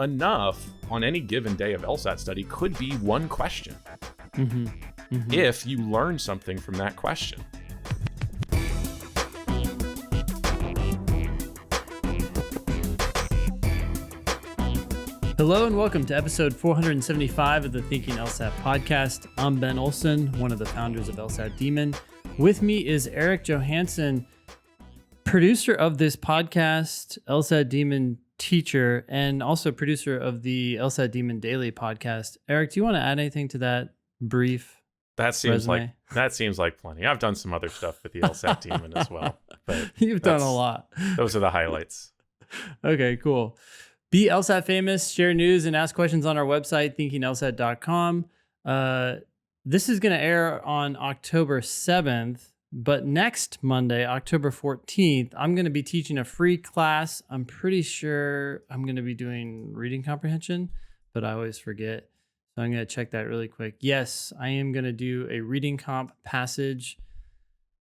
enough on any given day of LSAT study could be one question. If you learn something from that question. Hello and welcome to episode 475 of the Thinking LSAT podcast. I'm Ben Olson, one of the founders of LSAT Demon. With me is Erik Johansson, producer of this podcast, LSAT Demon teacher, and also producer of the LSAT Demon Daily podcast. Erik, do you want to add anything to that brief That seems resume? like plenty. I've done some other stuff with the LSAT Demon as well. But You've done a lot. Those are the highlights. Okay, cool. Be LSAT famous, share news, and ask questions on our website, thinkinglsat.com. This is going to air on October 7th, but next Monday, October 14th, I'm going to be teaching a free class. I'm pretty sure I'm going to be doing reading comprehension, but I always forget. So I'm going to check that really quick. Yes, I am going to do a reading comp passage.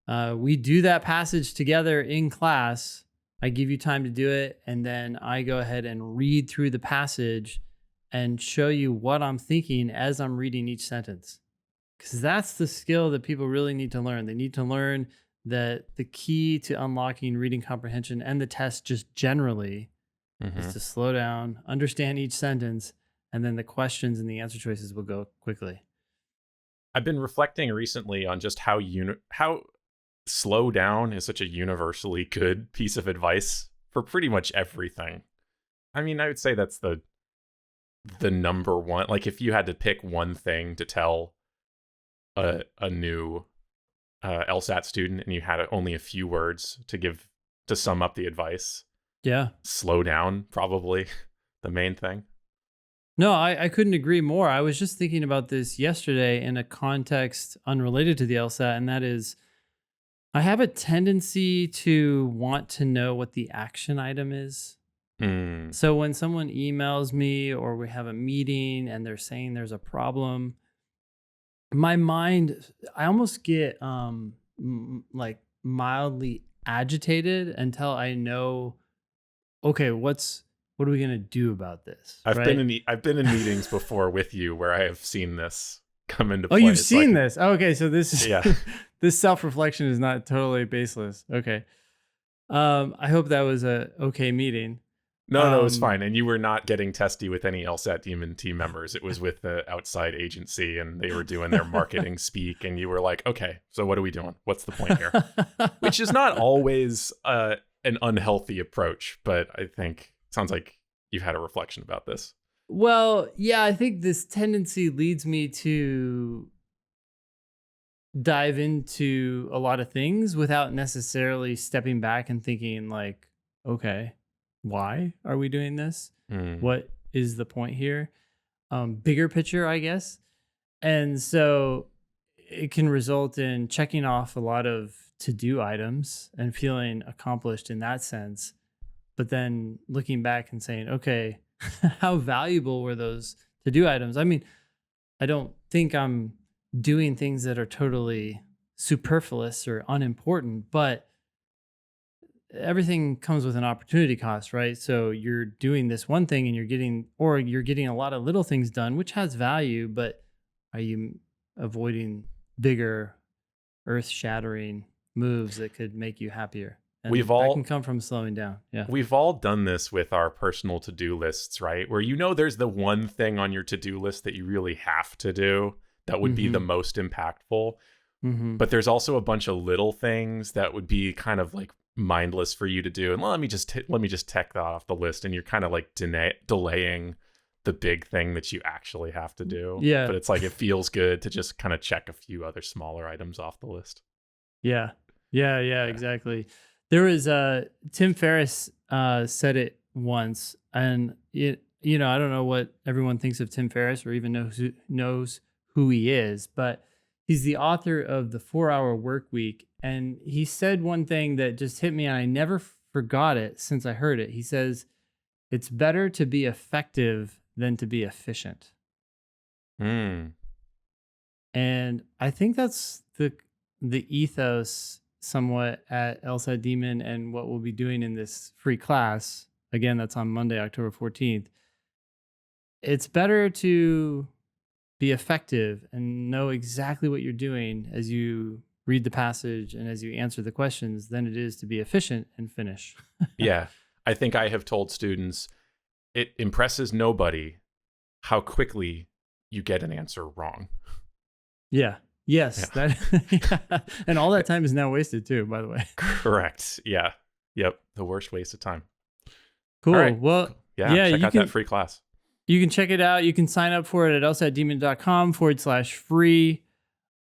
We do that passage together in class. I give you time to do it, and then I go ahead and read through the passage and show you what I'm thinking as I'm reading each sentence. Because that's the skill that people really need to learn. They need to learn that the key to unlocking reading comprehension and the test just generally is to slow down, understand each sentence, and then the questions and the answer choices will go quickly. I've been reflecting recently on just how slow down is such a universally good piece of advice for pretty much everything. I mean, I would say that's the number one. Like, if you had to pick one thing to tell a new LSAT student and you had only a few words to give to sum up the advice, slow down, probably the main thing. No, I couldn't agree more. I was just thinking about this yesterday in a context unrelated to the LSAT, and that is, I have a tendency to want to know what the action item is. So when someone emails me or we have a meeting and they're saying there's a problem, my mind, I almost get like mildly agitated until I know, okay, what are we going to do about this? I've been in meetings before with you where I have seen this come into play. Oh, you've seen this. Okay, so this is yeah. This self-reflection is not totally baseless. Okay. I hope that was a okay meeting. No, it was fine. And you were not getting testy with any LSAT Demon team members. It was with the outside agency, and they were doing their marketing speak. And you were like, okay, so what are we doing? What's the point here? Which is not always an unhealthy approach, but I think it sounds like you've had a reflection about this. Well, yeah, I think this tendency leads me to dive into a lot of things without necessarily stepping back and thinking like, okay, why are we doing this? What is the point here? Bigger picture, I guess. And so it can result in checking off a lot of to-do items and feeling accomplished in that sense. But then looking back and saying, okay, how valuable were those to-do items? I mean, I don't think I'm doing things that are totally superfluous or unimportant, but everything comes with an opportunity cost, right? So you're doing this one thing and you're getting a lot of little things done, which has value, but are you avoiding bigger earth-shattering moves that could make you happier? And that can come from slowing down. Yeah. We've all done this with our personal to-do lists, right? Where there's the one thing on your to-do list that you really have to do that would be the most impactful. But there's also a bunch of little things that would be kind of like mindless for you to do. And let me just check that off the list. And you're kind of like delaying the big thing that you actually have to do. Yeah. But it's like, it feels good to just kind of check a few other smaller items off the list. Yeah, exactly. There was Tim Ferriss said it once, and I don't know what everyone thinks of Tim Ferriss or even knows who he is, but he's the author of The 4-Hour Workweek, and he said one thing that just hit me, and I never forgot it since I heard it. He says, "It's better to be effective than to be efficient." And I think that's the ethos somewhat at LSAT Demon and what we'll be doing in this free class. Again, that's on Monday, October 14th. it's better to be effective and know exactly what you're doing as you read the passage and as you answer the questions than it is to be efficient and finish. Yeah. I think I have told students it impresses nobody how quickly you get an answer wrong. Yeah. Yes. Yeah. That yeah. And all that time is now wasted too, by the way. Correct. Yeah. Yep. The worst waste of time. Cool. All right. Well, Yeah. yeah, Check out that free class. You can check it out. You can sign up for it at lsatdemon.com/free.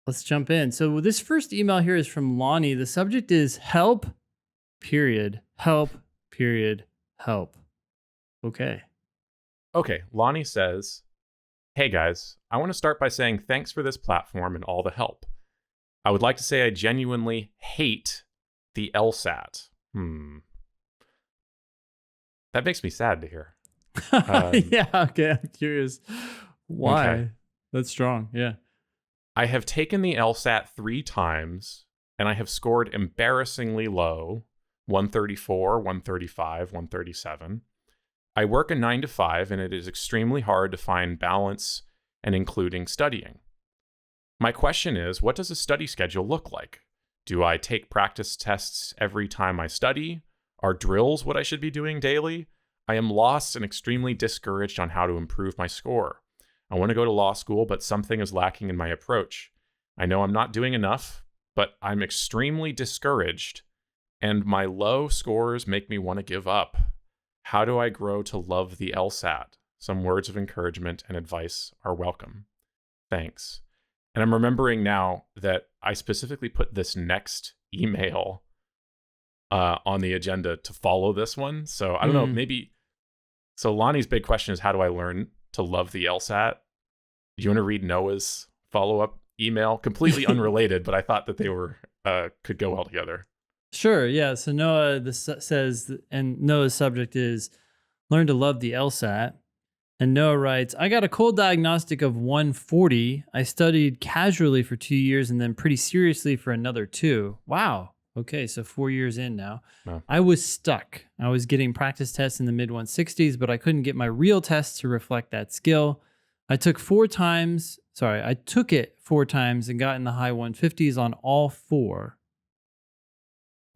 Let's jump in. So this first email here is from Lonnie. The subject is help, period. Help, period. Help. Okay. Okay. Lonnie says, hey guys, I want to start by saying thanks for this platform and all the help. I would like to say I genuinely hate the LSAT. That makes me sad to hear. Yeah, okay. I'm curious why. Okay. That's strong. Yeah. I have taken the LSAT 3 times, and I have scored embarrassingly low, 134, 135, 137. I work a 9 to 5, and it is extremely hard to find balance and including studying. My question is, what does a study schedule look like? Do I take practice tests every time I study? Are drills what I should be doing daily? I am lost and extremely discouraged on how to improve my score. I want to go to law school, but something is lacking in my approach. I know I'm not doing enough, but I'm extremely discouraged, and my low scores make me want to give up. How do I grow to love the LSAT? Some words of encouragement and advice are welcome. Thanks. And I'm remembering now that I specifically put this next email on the agenda to follow this one. So I don't know, maybe. So Lonnie's big question is, how do I learn to love the LSAT? Do you want to read Noah's follow-up email? Completely unrelated, but I thought that they were could go well together. Sure. Yeah. So Noah says, and Noah's subject is learn to love the LSAT. And Noah writes, I got a cold diagnostic of 140. I studied casually for 2 years and then pretty seriously for another 2. Wow. Okay, so 4 years in now. Wow. I was stuck. I was getting practice tests in the mid 160s, but I couldn't get my real tests to reflect that skill. I took it 4 times and got in the high 150s on all 4.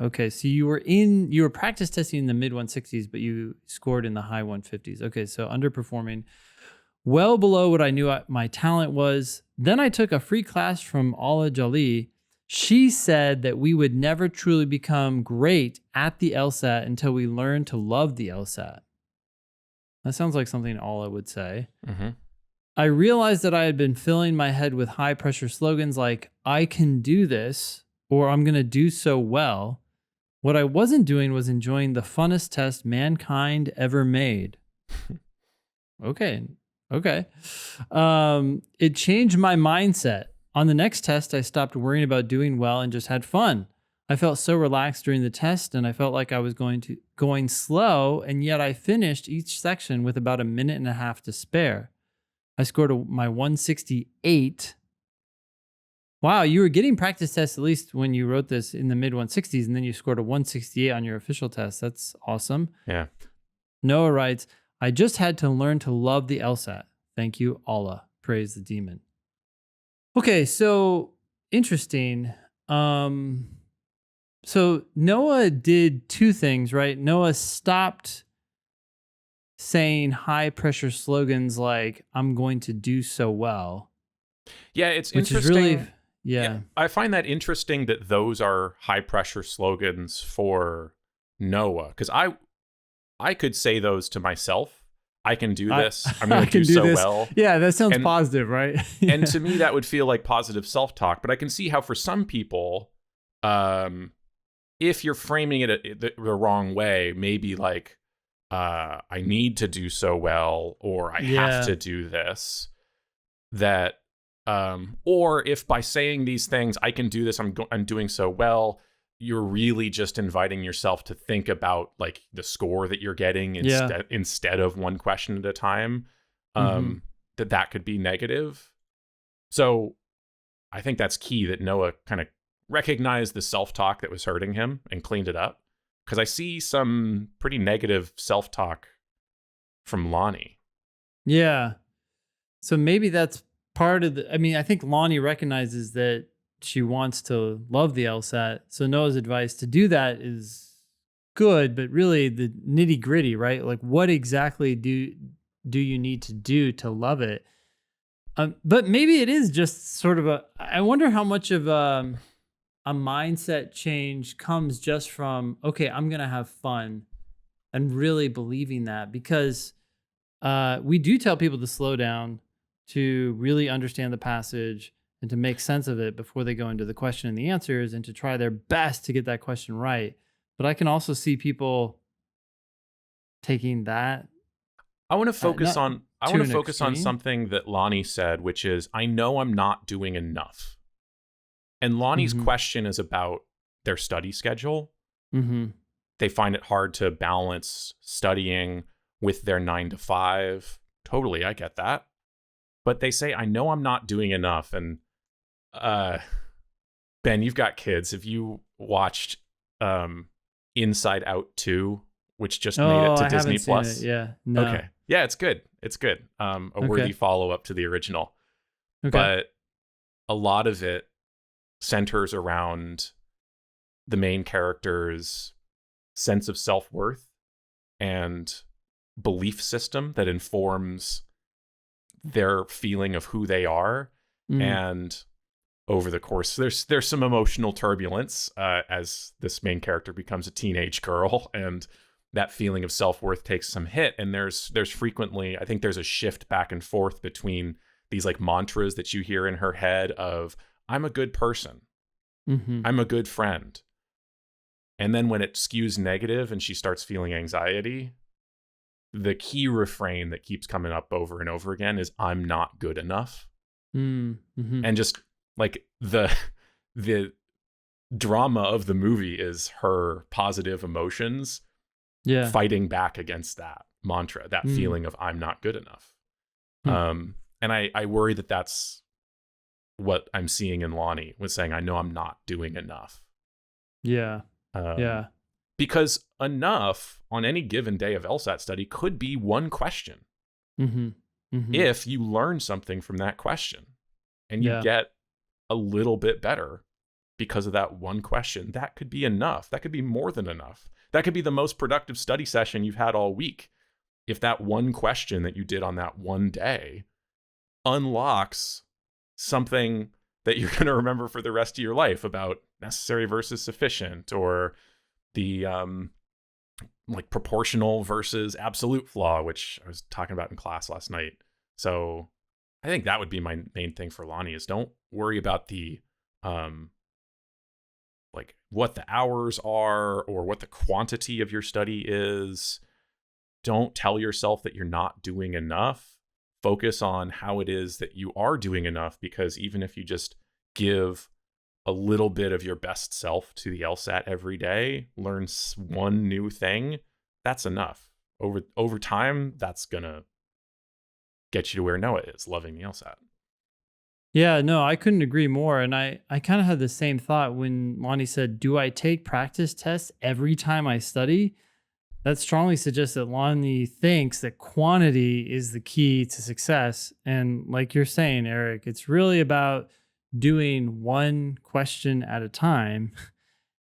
Okay, so you were practice testing in the mid 160s, but you scored in the high 150s. Okay, so underperforming, well below what I knew my talent was. Then I took a free class from Ala Jali. She said that we would never truly become great at the LSAT until we learn to love the LSAT. That sounds like something Ala would say. Mm-hmm. I realized that I had been filling my head with high pressure slogans like, I can do this, or I'm going to do so well. What I wasn't doing was enjoying the funnest test mankind ever made. Okay. It changed my mindset. On the next test, I stopped worrying about doing well and just had fun. I felt so relaxed during the test, and I felt like I was going slow, and yet I finished each section with about a minute and a half to spare. I scored my 168. Wow, you were getting practice tests at least when you wrote this in the mid 160s, and then you scored a 168 on your official test. That's awesome. Yeah. Noah writes, I just had to learn to love the LSAT. Thank you, Allah. Praise the demon. Okay, so interesting. So Noah did 2 things, right? Noah stopped saying high pressure slogans like, I'm going to do so well. Yeah, it's which interesting. Is really, yeah. I find that interesting that those are high pressure slogans for Noah, because I could say those to myself. I can do this. I'm going to do so well. Yeah, that sounds positive, right? Yeah. And to me, that would feel like positive self-talk. But I can see how for some people, if you're framing it the wrong way, maybe like, I need to do so well, or I have to do this, that, or if by saying these things, I can do this, I'm doing so well, you're really just inviting yourself to think about like the score that you're getting instead of one question at a time, that could be negative. So I think that's key that Noah kind of recognized the self-talk that was hurting him and cleaned it up. Because I see some pretty negative self-talk from Lonnie. Yeah. So maybe that's part of the. I mean, I think Lonnie recognizes that she wants to love the LSAT. So Noah's advice to do that is good, but really the nitty gritty, right? Like, what exactly do you need to do to love it? But maybe it is just sort of a. I wonder how much of a mindset change comes just from, okay, I'm gonna have fun, and really believing that, because we do tell people to slow down, to really understand the passage, and to make sense of it before they go into the question and the answers, and to try their best to get that question right. But I can also see people taking that I want to focus not on I to want to an focus on extreme. something that Lonnie said, which is I know I'm not doing enough. And Lonnie's Mm-hmm. question is about their study schedule. Mm-hmm. They find it hard to balance studying with their 9 to 5. Totally, I get that. But they say I know I'm not doing enough. And uh Ben, you've got kids. Have you watched Inside Out 2, which just made Oh, it to I Disney haven't seen it. Plus? Yeah. No. Okay. Yeah, it's good. It's good. A worthy Okay. follow-up to the original. Okay. But a lot of it centers around the main character's sense of self-worth and belief system that informs their feeling of who they are. Mm. And over the course, there's some emotional turbulence as this main character becomes a teenage girl, and that feeling of self-worth takes some hit. And there's frequently, I think there's a shift back and forth between these like mantras that you hear in her head of I'm a good person, Mm-hmm. I'm a good friend, and then when it skews negative and she starts feeling anxiety, the key refrain that keeps coming up over and over again is I'm not good enough. Mm-hmm. And just like the drama of the movie is her positive emotions Yeah. fighting back against that mantra, that Mm. feeling of I'm not good enough. Huh. And I worry that that's what I'm seeing in Lonnie, was saying I know I'm not doing enough. Yeah. um, Yeah. because enough on any given day of LSAT study could be one question. Mm-hmm. Mm-hmm. If you learn something from that question and you Yeah. get a little bit better because of that one question, that could be enough. That could be more than enough. That could be the most productive study session you've had all week. If that one question that you did on that one day unlocks something that you're going to remember for the rest of your life about necessary versus sufficient, or the like proportional versus absolute flaw, which I was talking about in class last night. So I think that would be my main thing for Lonnie, is don't worry about the like what the hours are or what the quantity of your study is. Don't tell yourself that you're not doing enough. Focus on how it is that you are doing enough, because even if you just give a little bit of your best self to the LSAT every day, learn one new thing, that's enough. Over time, that's gonna get you to where Noah is, loving the LSAT. Yeah, no, I couldn't agree more. And I kind of had the same thought when Lonnie said, do I take practice tests every time I study? That strongly suggests that Lonnie thinks that quantity is the key to success. And like you're saying, Erik, it's really about doing one question at a time,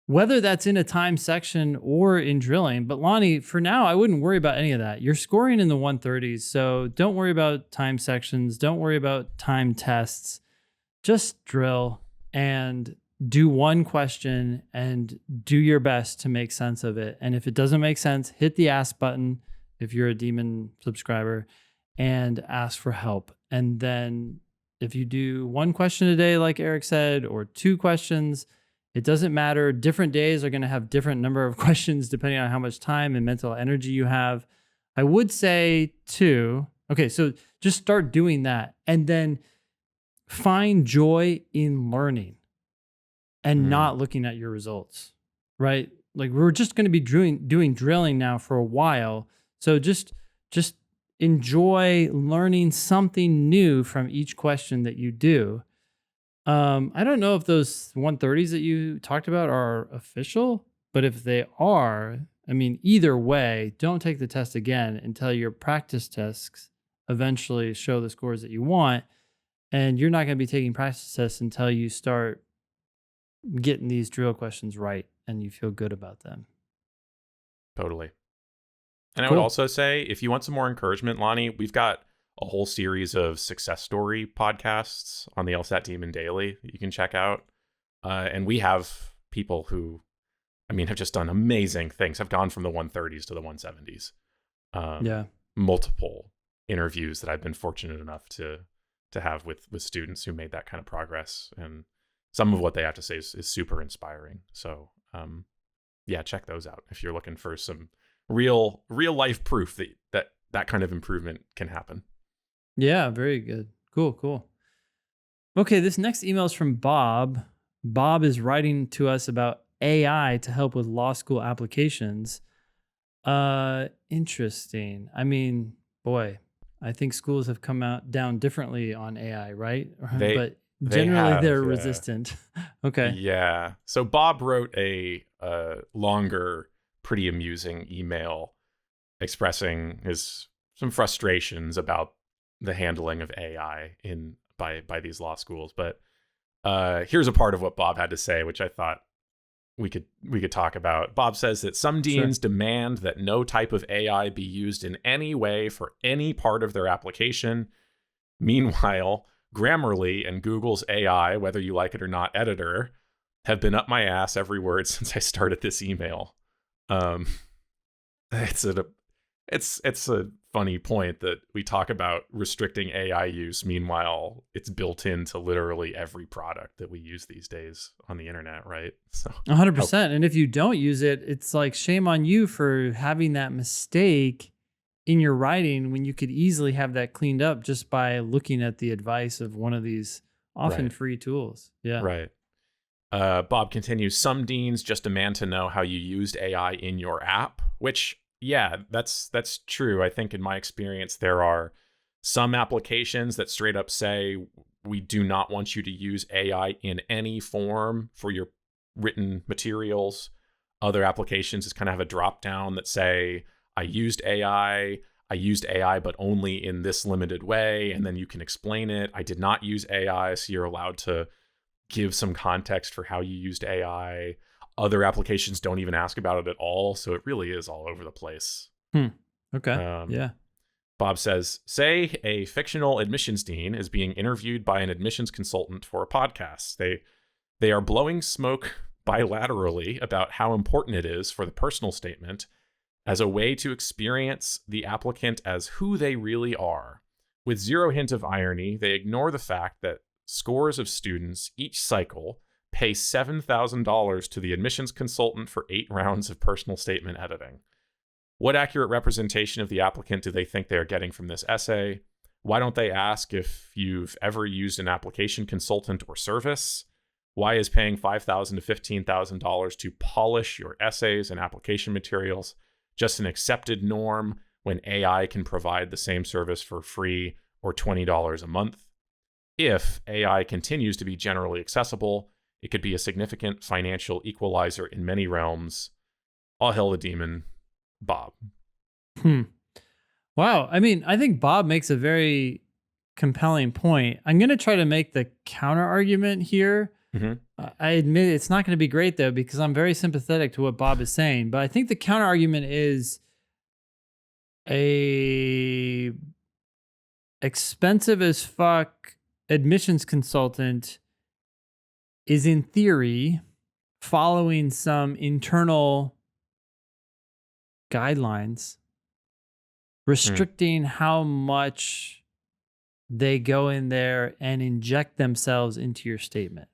whether that's in a time section or in drilling. But Lonnie, for now, I wouldn't worry about any of that. You're scoring in the 130s, so don't worry about time sections. Don't worry about time tests. Just drill and do one question and do your best to make sense of it. And if it doesn't make sense, hit the ask button if you're a Demon subscriber and ask for help. And then if you do one question a day, like Erik said, or two questions, it doesn't matter. Different days are going to have different number of questions depending on how much time and mental energy you have. I would say too, okay, so just start doing that and then find joy in learning and Mm. not looking at your results, right? Like we're just going to be doing drilling now for a while. So just enjoy learning something new from each question that you do. I don't know if those 130s that you talked about are official, but if they are, I mean, either way, don't take the test again until your practice tests eventually show the scores that you want. And you're not going to be taking practice tests until you start getting these drill questions right and you feel good about them. Totally. And I would Cool. also say, if you want some more encouragement, Lonnie, we've got a whole series of success story podcasts on the LSAT Demon Daily that you can check out. And we have people who, have just done amazing things, have gone from the 130s to the 170s. Multiple interviews that I've been fortunate enough to have with students who made that kind of progress. And some of what they have to say is super inspiring. So, check those out if you're looking for some real life proof that kind of improvement can happen. Yeah, very good. Cool. Okay, this next email is from Bob. Bob is writing to us about AI to help with law school applications. Interesting. Boy, I think schools have come down differently on AI, right? But generally they're resistant. Okay. Yeah. So Bob wrote a longer, pretty amusing email expressing some frustrations about the handling of AI by these law schools. But here's a part of what Bob had to say, which I thought we could talk about. Bob says that some deans demand that no type of AI be used in any way for any part of their application. Meanwhile, Grammarly and Google's AI, whether you like it or not, editor, have been up my ass every word since I started this email. It's a funny point that we talk about restricting AI use. Meanwhile, it's built into literally every product that we use these days on the internet, right? So 100%. And if you don't use it, it's like shame on you for having that mistake in your writing when you could easily have that cleaned up just by looking at the advice of one of these often free tools. Yeah. Right. Bob continues, some deans just demand to know how you used AI in your app, which, yeah, that's true. I think in my experience, there are some applications that straight up say, we do not want you to use AI in any form for your written materials. Other applications just kind of have a drop down that say, I used AI, but only in this limited way. And then you can explain it. I did not use AI. So you're allowed to give some context for how you used AI. Other applications don't even ask about it at all. So it really is all over the place. Okay. Yeah. Bob says, say a fictional admissions dean is being interviewed by an admissions consultant for a podcast. They are blowing smoke bilaterally about how important it is for the personal statement as a way to experience the applicant as who they really are. With zero hint of irony, they ignore the fact that scores of students each cycle pay $7,000 to the admissions consultant for 8 rounds of personal statement editing. What accurate representation of the applicant do they think they are getting from this essay? Why don't they ask if you've ever used an application consultant or service? Why is paying $5,000 to $15,000 to polish your essays and application materials just an accepted norm when AI can provide the same service for free or $20 a month? If AI continues to be generally accessible, it could be a significant financial equalizer in many realms. All hail the demon, Bob. Wow. I think Bob makes a very compelling point. I'm going to try to make the counter argument here. I admit it's not going to be great, though, because I'm very sympathetic to what Bob is saying. But I think the counter argument is a expensive as fuck admissions consultant is, in theory, following some internal guidelines restricting how much they go in there and inject themselves into your statement.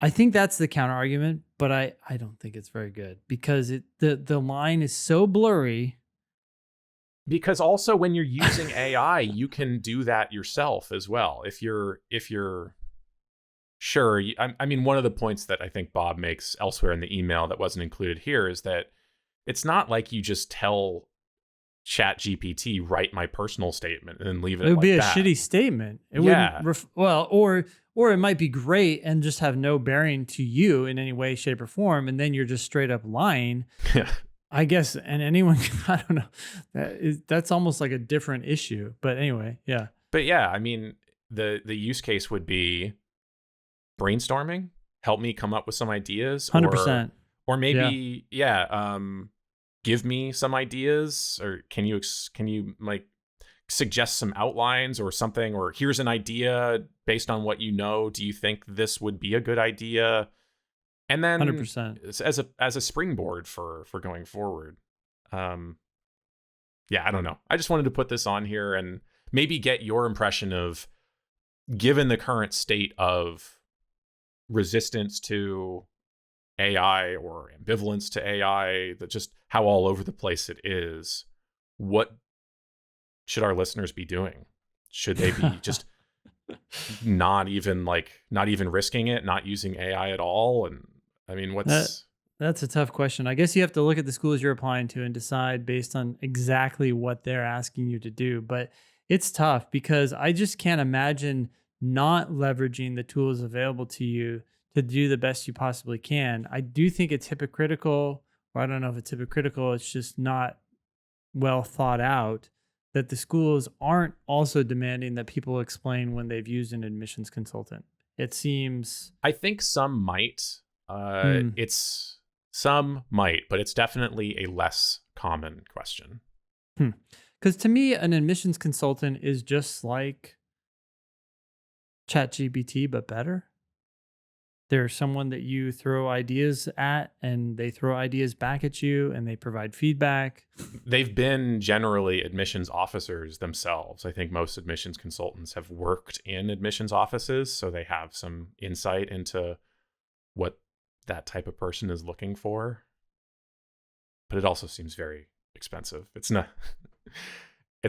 I think that's the counter argument, but I don't think it's very good because the line is so blurry. Because also when you're using AI, you can do that yourself as well. If you're sure, one of the points that I think Bob makes elsewhere in the email that wasn't included here is that it's not like you just tell ChatGPT, write my personal statement and then leave it. It would be a that. shitty statement. It wouldn't or it might be great and just have no bearing to you in any way, shape, or form, and then you're just straight up lying. I guess, and anyone, I don't know. That's almost like a different issue. But anyway, yeah. But yeah, I mean, the use case would be brainstorming, help me come up with some ideas, 100%. or Yeah. maybe give me some ideas, or can you like suggest some outlines or something, or here's an idea based on what you know, do you think this would be a good idea? And then 100%. as a springboard for going forward. Yeah, I don't know. I just wanted to put this on here and maybe get your impression of, given the current state of resistance to AI or ambivalence to AI, that just how all over the place it is, what should our listeners be doing? Should they be just not even risking it, not using AI at all? And I mean, That's a tough question. I guess you have to look at the schools you're applying to and decide based on exactly what they're asking you to do. But it's tough because I just can't imagine not leveraging the tools available to you to do the best you possibly can. I do think it's hypocritical, or I don't know if it's hypocritical, it's just not well thought out that the schools aren't also demanding that people explain when they've used an admissions consultant. It seems. I think some might. Hmm. Some might, but it's definitely a less common question. Because to me, an admissions consultant is just like ChatGPT, but better. They're someone that you throw ideas at and they throw ideas back at you and they provide feedback. They've been generally admissions officers themselves. I think most admissions consultants have worked in admissions offices, so they have some insight into what that type of person is looking for. But it also seems very expensive. It's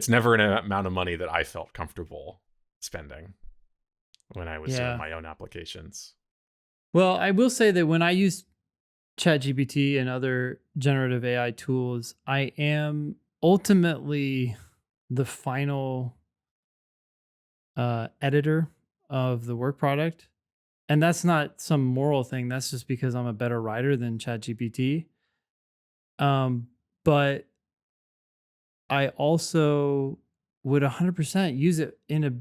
never an amount of money that I felt comfortable spending when I was doing my own applications. Well, I will say that when I use ChatGPT and other generative AI tools, I am ultimately the final editor of the work product. And that's not some moral thing. That's just because I'm a better writer than ChatGPT. But I also would 100% use it in a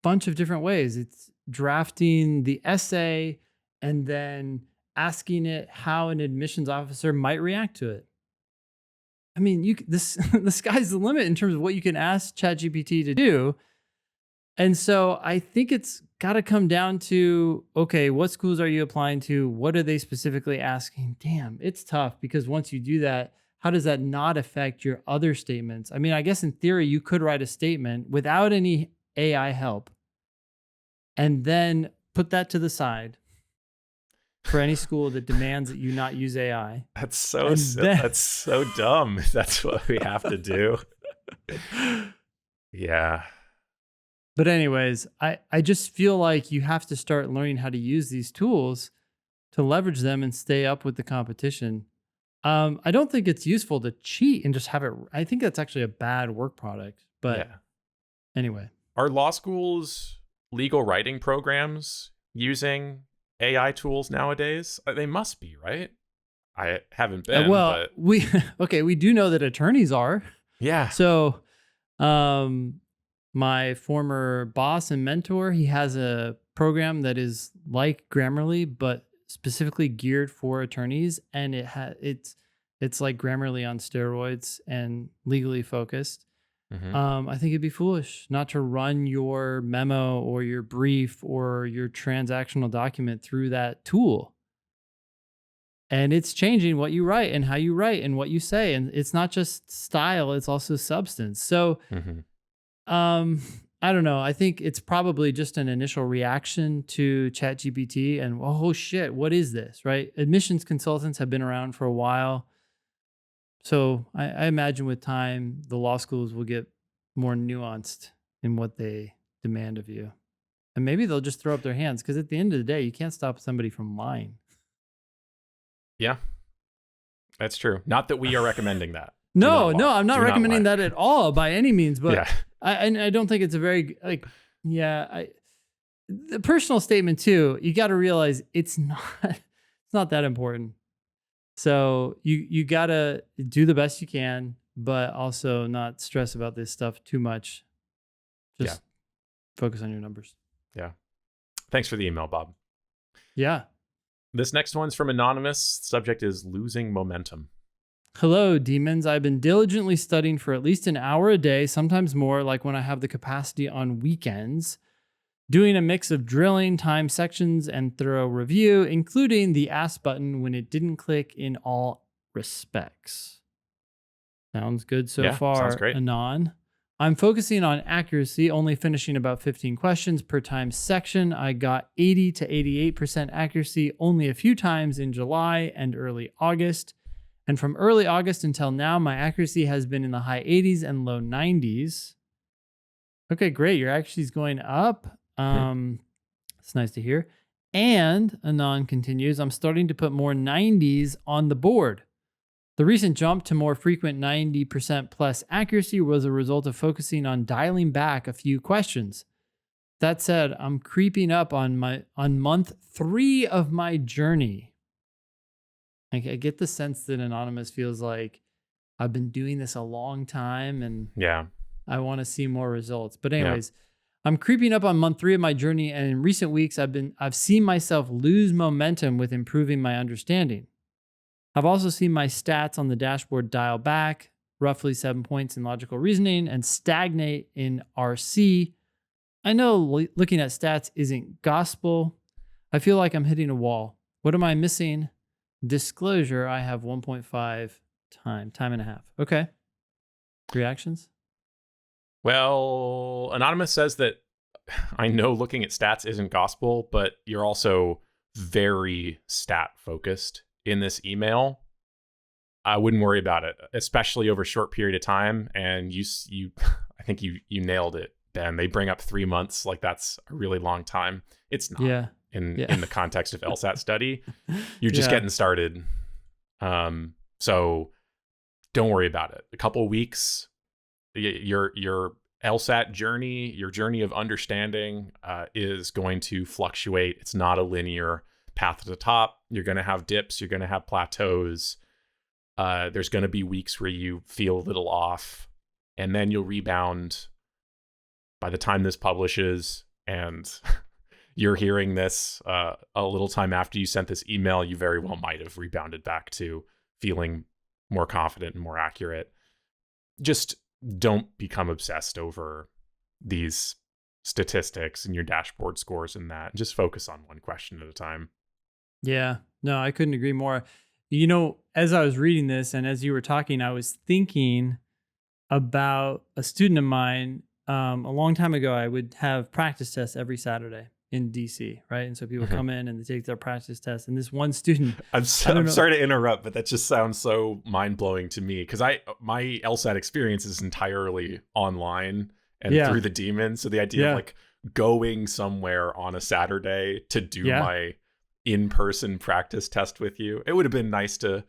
bunch of different ways. It's drafting the essay and then asking it how an admissions officer might react to it. I mean, the sky's the limit in terms of what you can ask ChatGPT to do. And so I think it's got to come down to, okay, what schools are you applying to? What are they specifically asking? Damn, it's tough because once you do that, how does that not affect your other statements? I mean, I guess in theory, you could write a statement without any AI help and then put that to the side for any school that demands that you not use AI. That's so dumb. That's what we have to do. Yeah. But anyways, I just feel like you have to start learning how to use these tools to leverage them and stay up with the competition. I don't think it's useful to cheat and just have it. I think that's actually a bad work product. But anyway. Are law schools legal writing programs using AI tools nowadays? They must be, right? I haven't been. Well, but we do know that attorneys are. Yeah. So my former boss and mentor, he has a program that is like Grammarly, but specifically geared for attorneys, and it's like Grammarly on steroids and legally focused. Mm-hmm. I think it'd be foolish not to run your memo or your brief or your transactional document through that tool. And it's changing what you write and how you write and what you say, and it's not just style; it's also substance. So. Mm-hmm. I don't know. I think it's probably just an initial reaction to ChatGPT and, oh shit, what is this, right? Admissions consultants have been around for a while. So I imagine with time, the law schools will get more nuanced in what they demand of you. And maybe they'll just throw up their hands because at the end of the day, you can't stop somebody from lying. Yeah, that's true. Not that we are recommending that. No, I'm not recommending that at all by any means. But yeah. I don't think it's a very the personal statement too. You got to realize it's not that important. So you gotta do the best you can, but also not stress about this stuff too much. Just focus on your numbers. Yeah. Thanks for the email, Bob. Yeah. This next one's from Anonymous. Subject is losing momentum. Hello, demons. I've been diligently studying for at least an hour a day, sometimes more, like when I have the capacity on weekends, doing a mix of drilling, time sections, and thorough review, including the ask button when it didn't click in all respects. Sounds good so far, sounds great. Anon. I'm focusing on accuracy, only finishing about 15 questions per time section. I got 80 to 88% accuracy only a few times in July and early August. And from early August until now, my accuracy has been in the high 80s and low 90s. Okay, great. Your accuracy is going up. It's nice to hear. And Anon continues, I'm starting to put more 90s on the board. The recent jump to more frequent 90% plus accuracy was a result of focusing on dialing back a few questions. That said, I'm creeping up on month 3 of my journey. I get the sense that Anonymous feels like I've been doing this a long time and I want to see more results. But anyways, I'm creeping up on month 3 of my journey, and in recent weeks I've seen myself lose momentum with improving my understanding. I've also seen my stats on the dashboard dial back, roughly 7 points in logical reasoning, and stagnate in RC. I know looking at stats isn't gospel. I feel like I'm hitting a wall. What am I missing? Disclosure, I have 1.5 time and a half. Okay. Reactions? Well, Anonymous says that I know looking at stats isn't gospel, but you're also very stat focused in this email. I wouldn't worry about it, especially over a short period of time. And you I think you nailed it, Ben. They bring up 3 months, like that's a really long time. It's not in the context of LSAT study. You're just getting started. So don't worry about it. A couple of weeks, your LSAT journey, your journey of understanding is going to fluctuate. It's not a linear path to the top. You're going to have dips. You're going to have plateaus. There's going to be weeks where you feel a little off, and then you'll rebound. By the time this publishes and you're hearing this a little time after you sent this email, you very well might have rebounded back to feeling more confident and more accurate. Just don't become obsessed over these statistics and your dashboard scores and that. Just focus on one question at a time. Yeah, no, I couldn't agree more. You know, as I was reading this and as you were talking, I was thinking about a student of mine. A long time ago, I would have practice tests every Saturday in DC, right? And so people come in and they take their practice test. And this one student, I'm sorry to interrupt, but that just sounds so mind blowing to me because my LSAT experience is entirely online and through the demon. So the idea of like going somewhere on a Saturday to do my in-person practice test with you, it would have been nice to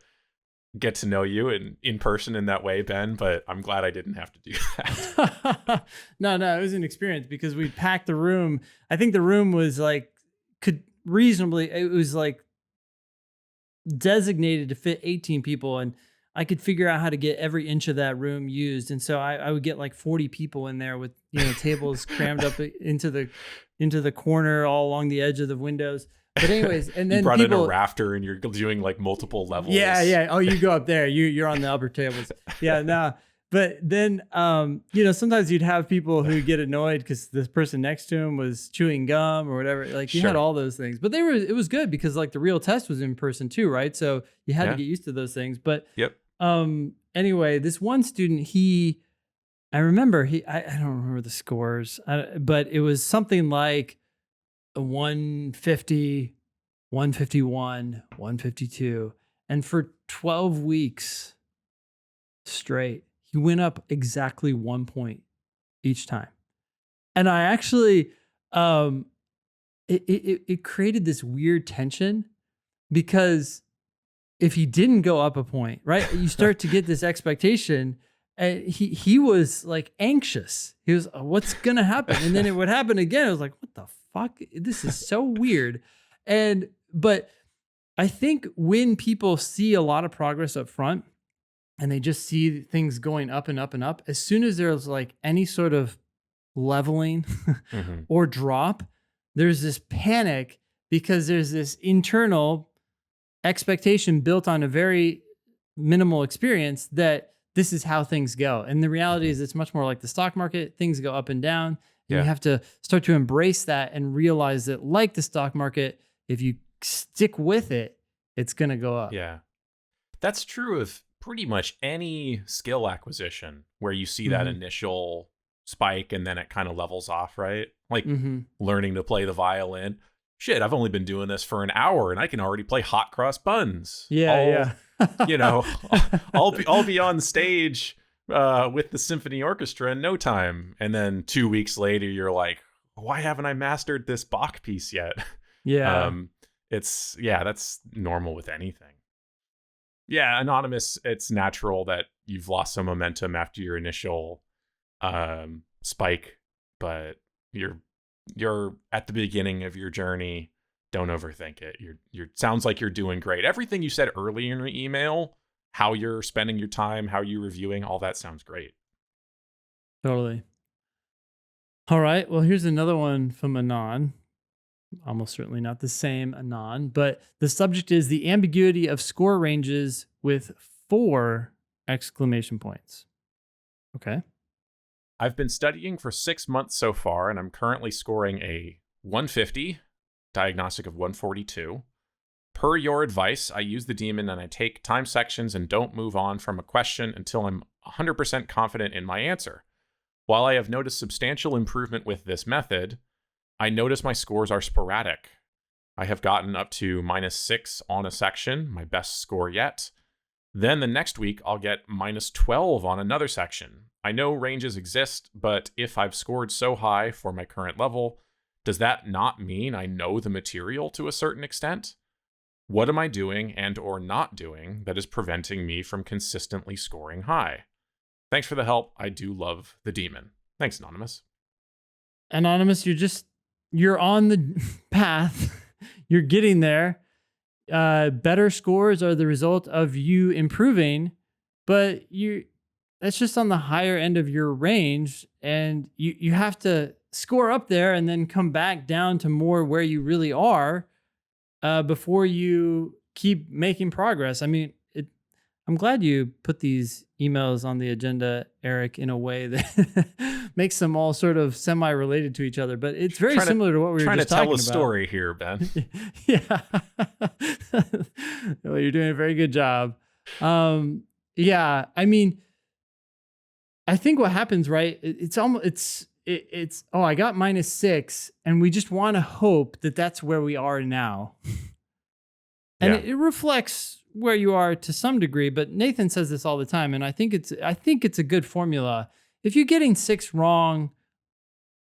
get to know you in person in that way, Ben, but I'm glad I didn't have to do that. No, it was an experience because we packed the room. I think the room was like, it was like designated to fit 18 people, and I could figure out how to get every inch of that room used. And so I would get like 40 people in there with, tables crammed up into the corner all along the edge of the windows. But anyways, and then you brought in a rafter and you're doing like multiple levels. Yeah. Oh, you go up there. You're on the upper tables. Yeah, no. But then, sometimes you'd have people who get annoyed because this person next to him was chewing gum or whatever. Like you had all those things, but it was good because like the real test was in person too, right? So you had to get used to those things. But anyway, this one student, I remember I don't remember the scores, but it was something like 150, 151, 152. And for 12 weeks straight, he went up exactly 1 point each time. And I actually, it created this weird tension because if he didn't go up a point, right, you start to get this expectation. And he was like anxious. He was, what's going to happen? And then it would happen again. I was like, what the fuck? This is so weird. But I think when people see a lot of progress up front and they just see things going up and up and up, as soon as there's like any sort of leveling Hmm. or drop, there's this panic because there's this internal expectation built on a very minimal experience that this is how things go. And the reality Hmm. is it's much more like the stock market. Things go up and down. And you Yeah. have to start to embrace that and realize that, like the stock market, if you stick with it, it's going to go up. Yeah. That's true of pretty much any skill acquisition where you see that Hmm. initial spike and then it kind of levels off, right? Like Hmm. learning to play the violin. Shit, I've only been doing this for an hour and I can already play hot cross buns. Yeah, You yeah. know, I'll be on stage with the symphony orchestra in no time. And then 2 weeks later, you're like, why haven't I mastered this Bach piece yet? Yeah. Um, that's normal with anything. Yeah, anonymous. It's natural that you've lost some momentum after your initial spike, but you're at the beginning of your journey. Don't overthink it. You're sounds like you're doing great. Everything you said earlier in your email, how you're spending your time, how you're reviewing, all that sounds great. Totally. All right. Well, here's another one from Anon. Almost certainly not the same Anon, but the subject is the ambiguity of score ranges with 4 exclamation points. Okay. I've been studying for 6 months so far, and I'm currently scoring a 150, diagnostic of 142. Per your advice, I use the daemon and I take time sections and don't move on from a question until I'm 100% confident in my answer. While I have noticed substantial improvement with this method, I notice my scores are sporadic. I have gotten up to -6 on a section, my best score yet. Then the next week, I'll get -12 on another section. I know ranges exist, but if I've scored so high for my current level, does that not mean I know the material to a certain extent? What am I doing and or not doing that is preventing me from consistently scoring high? Thanks for the help. I do love the demon. Thanks, Anonymous. Anonymous, you're on the path. You're getting there. Better scores are the result of you improving, but that's just on the higher end of your range, and you have to score up there and then come back down to more where you really are before you keep making progress. I mean, I'm glad you put these emails on the agenda, Eric, in a way that makes them all sort of semi-related to each other. But it's very Trying to similar to what we were trying to just tell talking a about. story here, Ben. Yeah. Well, you're doing a very good job. Yeah. I mean, I think what happens, right? It's almost it's oh, I got -6, and we just want to hope that that's where we are now. And Yeah. it reflects where you are to some degree, but Nathan says this all the time, and I think it's a good formula. If you're getting 6 wrong,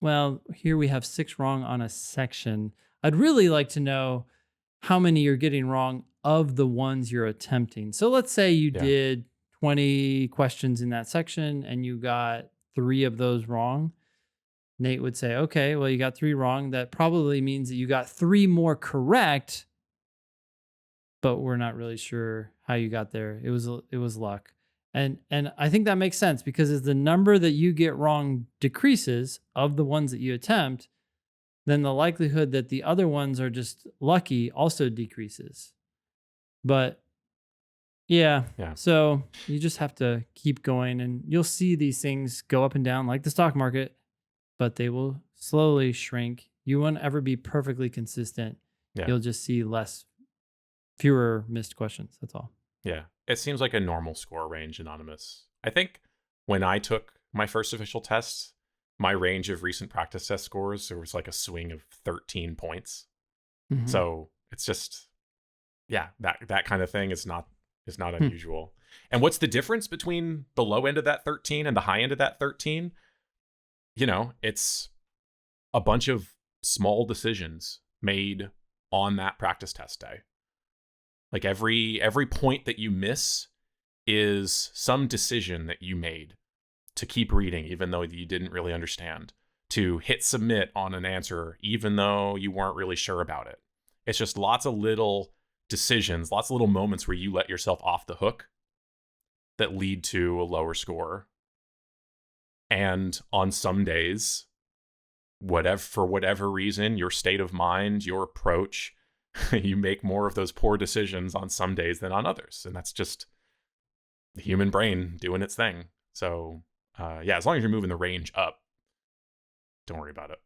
well, here we have 6 wrong on a section. I'd really like to know how many you're getting wrong of the ones you're attempting. So let's say you Yeah. did 20 questions in that section and you got 3 of those wrong. Nate would say, okay, well, you got 3 wrong. That probably means that you got 3 more correct, but we're not really sure how you got there. It was luck. And I think that makes sense because as the number that you get wrong decreases of the ones that you attempt, then the likelihood that the other ones are just lucky also decreases. But yeah, Yeah. so you just have to keep going and you'll see these things go up and down like the stock market, but they will slowly shrink. You won't ever be perfectly consistent. Yeah. You'll just see fewer missed questions. That's all. Yeah. It seems like a normal score range, Anonymous. I think when I took my first official test, my range of recent practice test scores, there was like a swing of 13 points. Mhm. So it's just, yeah, that kind of thing is not Hmm. unusual. And what's the difference between the low end of that 13 and the high end of that 13? It's a bunch of small decisions made on that practice test day. Like every point that you miss is some decision that you made to keep reading even though you didn't really understand, to hit submit on an answer even though you weren't really sure about it. It's just lots of little decisions, lots of little moments where you let yourself off the hook that lead to a lower score. And on some days, for whatever reason, your state of mind, your approach, you make more of those poor decisions on some days than on others. And that's just the human brain doing its thing. So as long as you're moving the range up, don't worry about it.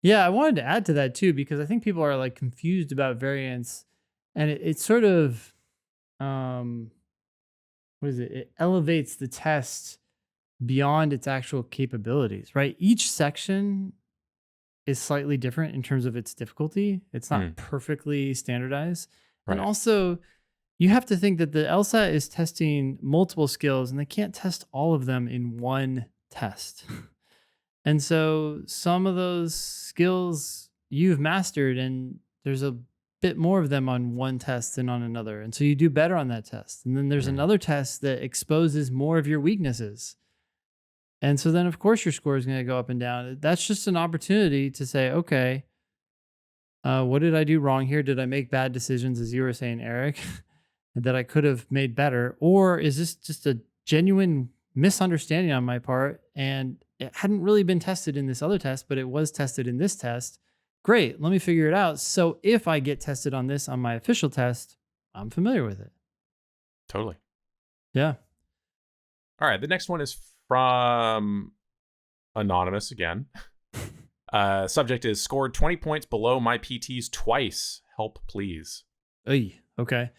Yeah, I wanted to add to that too, because I think people are like confused about variance, and it sort of, what is it? It elevates the test beyond its actual capabilities, right? Each section is slightly different in terms of its difficulty. It's not perfectly standardized. Right. And also, you have to think that the LSAT is testing multiple skills and they can't test all of them in one test. And so some of those skills you've mastered, and there's a bit more of them on one test than on another. And so you do better on that test. And then there's another test that exposes more of your weaknesses. And so then, of course, your score is going to go up and down. That's just an opportunity to say, okay, what did I do wrong here? Did I make bad decisions, as you were saying, Erik, that I could have made better? Or is this just a genuine misunderstanding on my part? And it hadn't really been tested in this other test, but it was tested in this test. Great, let me figure it out. So if I get tested on this on my official test, I'm familiar with it. Totally. Yeah. All right, the next one is from Anonymous again. Subject is scored 20 points below my PTs twice. Help, please. Oy, okay.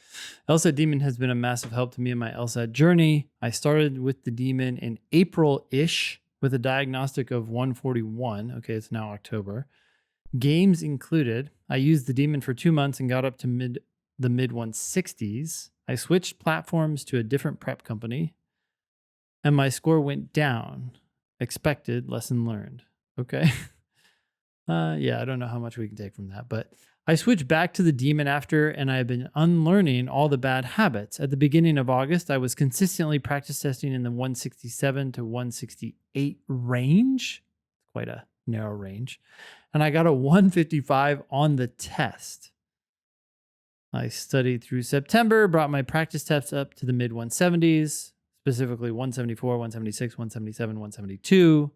LSAT Demon has been a massive help to me in my LSAT journey. I started with the Demon in April-ish with a diagnostic of 141. Okay, it's now October. Games included. I used the Demon for 2 months and got up to the mid 160s. I switched platforms to a different prep company, and my score went down. Expected, lesson learned. Okay. Yeah, I don't know how much we can take from that, but I switched back to the Demon after, and I have been unlearning all the bad habits. At the beginning of August, I was consistently practice testing in the 167 to 168 range. Quite a narrow range. And I got a 155 on the test. I studied through September, brought my practice tests up to the mid 170s, specifically 174, 176, 177, 172.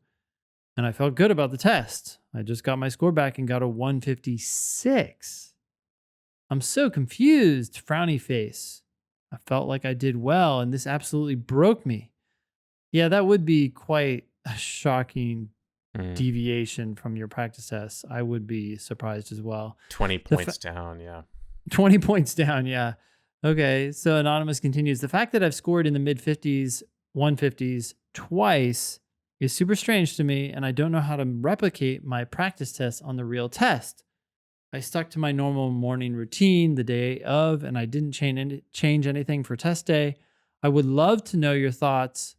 And I felt good about the test. I just got my score back and got a 156. I'm so confused, frowny face. I felt like I did well, and this absolutely broke me. Yeah, that would be quite a shocking deviation from your practice tests. I would be surprised as well. 20 points down, yeah. 20 points down, yeah. Okay, so Anonymous continues. The fact that I've scored in the mid 50s, 150s twice is super strange to me, and I don't know how to replicate my practice test on the real test. I stuck to my normal morning routine the day of, and I didn't change anything for test day. I would love to know your thoughts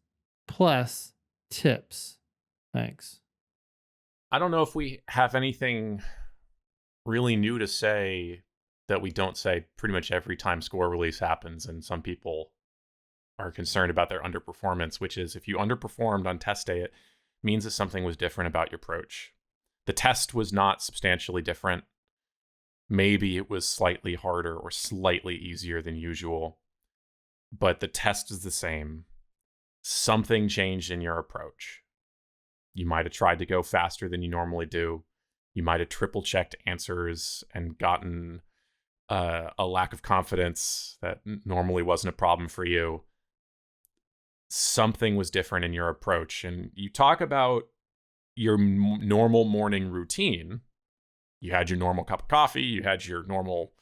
plus tips. Thanks. I don't know if we have anything really new to say that we don't say pretty much every time score release happens, and some people are concerned about their underperformance, which is if you underperformed on test day, it means that something was different about your approach. The test was not substantially different. Maybe it was slightly harder or slightly easier than usual, but the test is the same. Something changed in your approach. You might have tried to go faster than you normally do. You might have triple checked answers and gotten a lack of confidence that normally wasn't a problem for you. Something was different in your approach. And you talk about your normal morning routine. You had your normal cup of coffee, you had your normal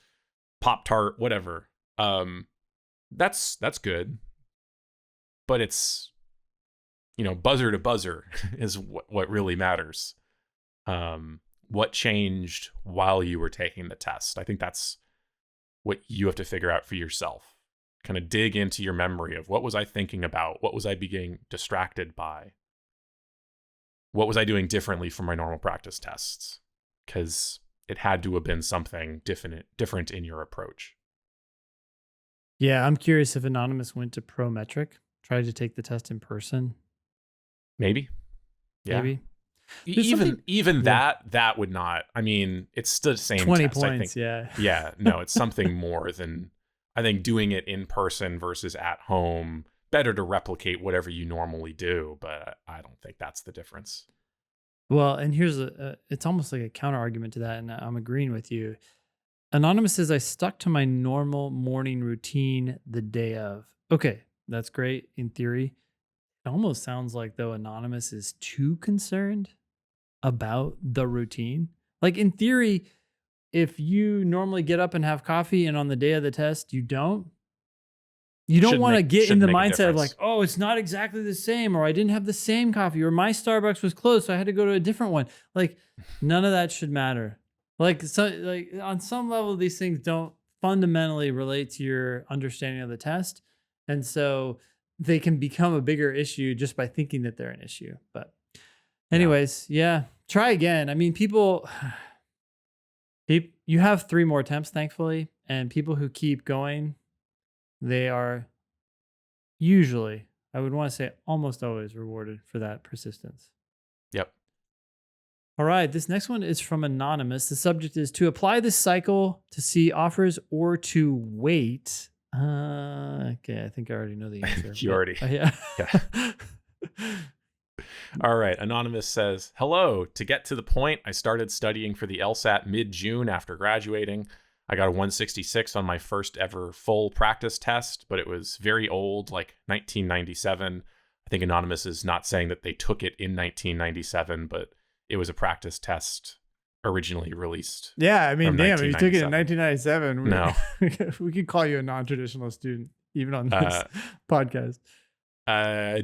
Pop-Tart, whatever. That's good. But it's, buzzer to buzzer is what really matters. What changed while you were taking the test? I think that's what you have to figure out for yourself. Kind of dig into your memory of what was I thinking about? What was I being distracted by? What was I doing differently from my normal practice tests? Because it had to have been something different in your approach. Yeah, I'm curious if Anonymous went to Prometric, tried to take the test in person. Maybe. Yeah. Maybe. Even Yeah. that would not. I mean, it's still the same 20 test. I think. points, yeah. Yeah, no, it's something more than I think doing it in person versus at home. Better to replicate whatever you normally do, but I don't think that's the difference. Well, and here's it's almost like a counter argument to that, and I'm agreeing with you. Anonymous says, I stuck to my normal morning routine the day of. Okay, that's great in theory. It almost sounds like, though, Anonymous is too concerned about the routine. Like, in theory, if you normally get up and have coffee and on the day of the test, you don't want to get in Shouldn't the make a mindset of like, difference. oh, it's not exactly the same, or I didn't have the same coffee, or my Starbucks was closed, so I had to go to a different one. Like, none of that should matter. Like, so, like on some level, these things don't fundamentally relate to your understanding of the test, and so they can become a bigger issue just by thinking that they're an issue. But, Yeah. anyways, yeah, try again. I mean, people, you have 3 more attempts, thankfully, and people who keep going, they are usually, I would want to say almost always rewarded for that persistence. Yep. All right, this next one is from Anonymous. The subject is to apply this cycle to see offers or to wait. Okay, I think I already know the answer. You already. Yeah. Yeah. All right. Anonymous says, hello. To get to the point, I started studying for the LSAT mid-June after graduating. I got a 166 on my first ever full practice test, but it was very old, like 1997. I think Anonymous is not saying that they took it in 1997, but it was a practice test originally released. Yeah, I mean, From damn, if you took it in 1997. 1997, we could call you a non-traditional student, even on this podcast.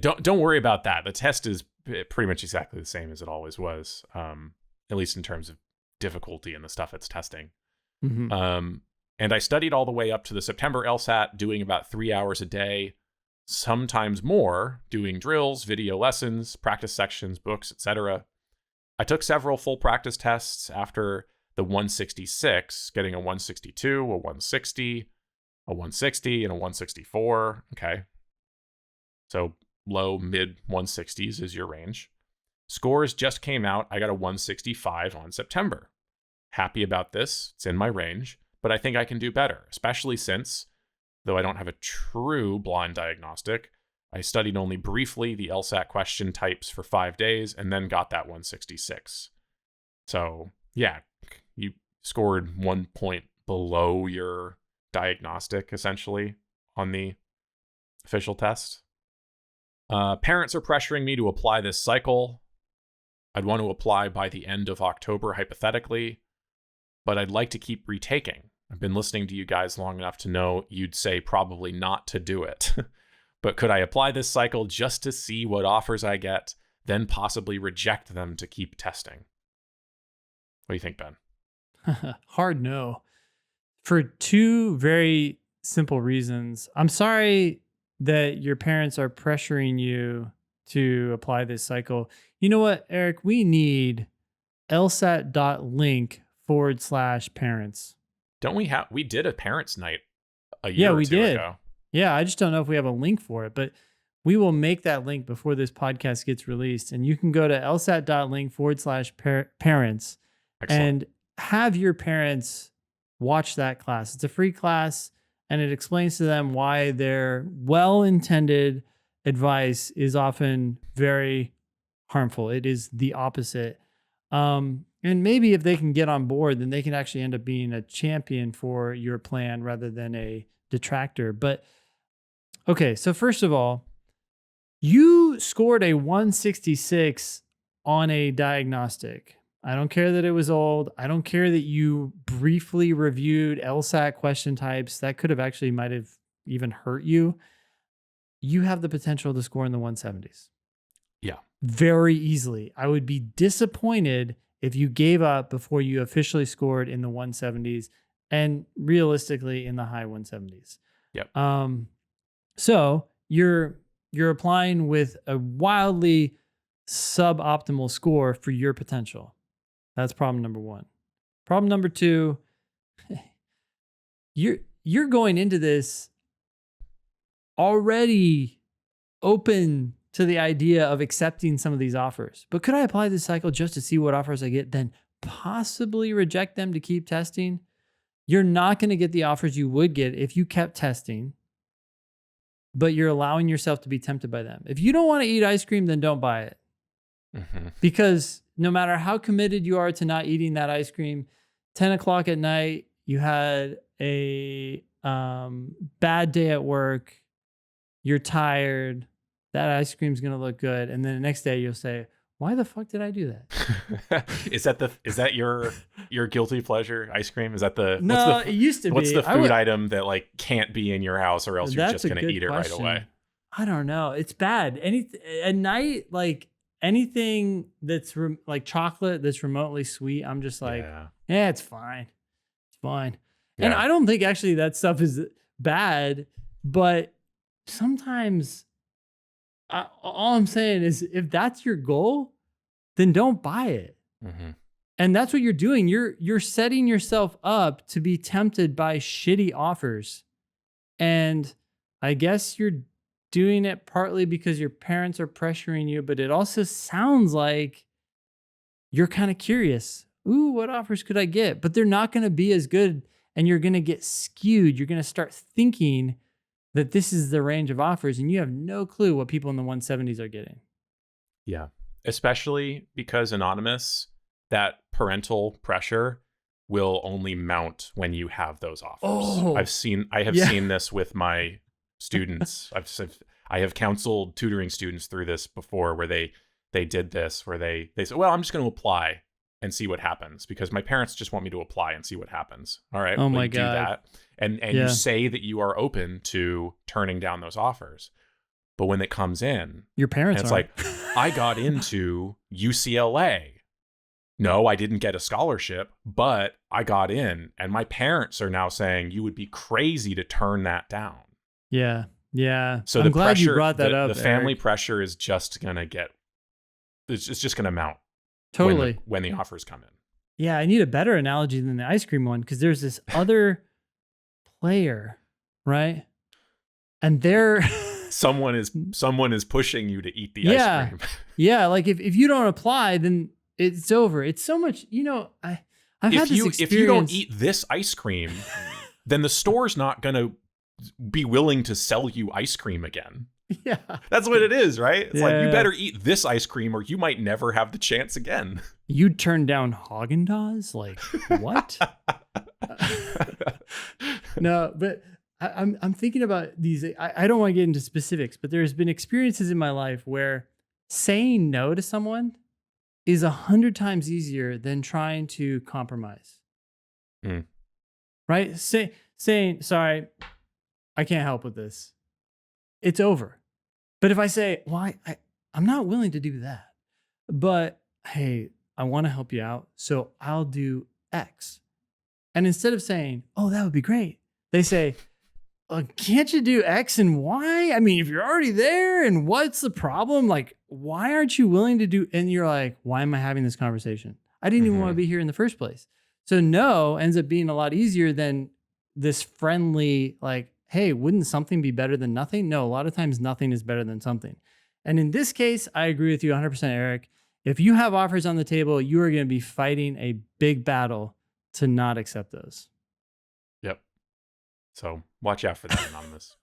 Don't worry about that. The test is pretty much exactly the same as it always was, at least in terms of difficulty and the stuff it's testing. Mm-hmm. And I studied all the way up to the September LSAT, doing about 3 hours a day, sometimes more, doing drills, video lessons, practice sections, books, etc. I took several full practice tests after the 166, getting a 162, a 160, a 160, and a 164. Okay. So low, mid 160s is your range. Scores just came out. I got a 165 on September. Happy about this. It's in my range, but I think I can do better, especially since, though I don't have a true blind diagnostic, I studied only briefly the LSAT question types for 5 days and then got that 166. So, yeah, you scored 1 point below your diagnostic, essentially, on the official test. Parents are pressuring me to apply this cycle. I'd want to apply by the end of October, hypothetically, but I'd like to keep retaking. I've been listening to you guys long enough to know you'd say probably not to do it. But could I apply this cycle just to see what offers I get, then possibly reject them to keep testing? What do you think, Ben? Hard no. For 2 very simple reasons. I'm sorry that your parents are pressuring you to apply this cycle. You know what, Eric? We need lsat.link/parents. Don't we did a parents' night a Yeah, year or we 2 did. ago. Yeah, I just don't know if we have a link for it, but we will make that link before this podcast gets released. And you can go to lsat.link/parents Excellent. and have your parents watch that class. It's a free class and it explains to them why their well-intended advice is often very harmful. It is the opposite. And maybe if they can get on board, then they can actually end up being a champion for your plan rather than a detractor. But okay, so first of all, you scored a 166 on a diagnostic. I don't care that it was old. I don't care that you briefly reviewed LSAT question types. That could have actually might have even hurt you. You have the potential to score in the 170s. Yeah. Very easily. I would be disappointed if you gave up before you officially scored in the 170s and realistically in the high 170s. Yep. So you're applying with a wildly suboptimal score for your potential. That's problem number 1. Problem number 2, you're going into this already open to the idea of accepting some of these offers. But could I apply this cycle just to see what offers I get, then possibly reject them to keep testing? You're not going to get the offers you would get if you kept testing, but you're allowing yourself to be tempted by them. If you don't want to eat ice cream, then don't buy it. Because no matter how committed you are to not eating that ice cream, 10 o'clock at night, you had a bad day at work, you're tired, that ice cream's going to look good. And then the next day you'll say, why the fuck did I do that? Is that your guilty pleasure ice cream? Is that No, it used to be. What's the food item that like can't be in your house or else you're That's just going to eat question. it right away? I don't know. It's bad. At night, like anything that's like chocolate that's remotely sweet, I'm just like, yeah, it's fine. It's fine. Yeah. And I don't think actually that stuff is bad, but sometimes all I'm saying is if that's your goal, then don't buy it. And that's what you're doing. You're setting yourself up to be tempted by shitty offers. And I guess you're doing it partly because your parents are pressuring you, but it also sounds like you're kind of curious. Ooh, what offers could I get? But they're not going to be as good, and you're going to get skewed. You're going to start thinking that this is the range of offers, and you have no clue what people in the 170s are getting. Yeah. Especially because anonymous, that parental pressure will only mount when you have those offers. Oh, I have seen this with my students. I have counseled tutoring students through this before, where they did this, where they said, well, I'm just going to apply and see what happens because my parents just want me to apply and see what happens. All right. Oh my God. God. Do that. And you say that you are open to turning down those offers. But when it comes in, your parents it's aren't. like, I got into UCLA. No, I didn't get a scholarship, but I got in. And my parents are now saying you would be crazy to turn that down. Yeah. Yeah. So I'm the glad pressure, you brought that up. The family Erik. pressure is just going to it's just going to mount. Totally. When the offers come in. Yeah. I need a better analogy than the ice cream one, because there's this other player, right? And they're someone is pushing you to eat the ice cream. Yeah. Like if you don't apply, then it's over. It's so much, I've had this experience. If you don't eat this ice cream, then the store's not going to be willing to sell you ice cream again. Yeah. That's what it is, right? It's like, you better eat this ice cream or you might never have the chance again. You'd turn down Haagen-Dazs? Like, what? No, but I'm thinking about these. I don't want to get into specifics, but there's been experiences in my life where saying no to someone is 100 times easier than trying to compromise. Right? Saying, sorry, I can't help with this. It's over. But if I say, well, I'm not willing to do that, but hey, I want to help you out, so I'll do X. And instead of saying, oh, that would be great, they say, can't you do X and Y? I mean, if you're already there, and what's the problem? Like, why aren't you willing to do? And you're like, why am I having this conversation? I didn't even want to be here in the first place. So no ends up being a lot easier than this friendly, like, hey, wouldn't something be better than nothing? No, a lot of times nothing is better than something. And in this case, I agree with you 100%, Erik. If you have offers on the table, you are going to be fighting a big battle to not accept those. Yep. So watch out for that, anonymous.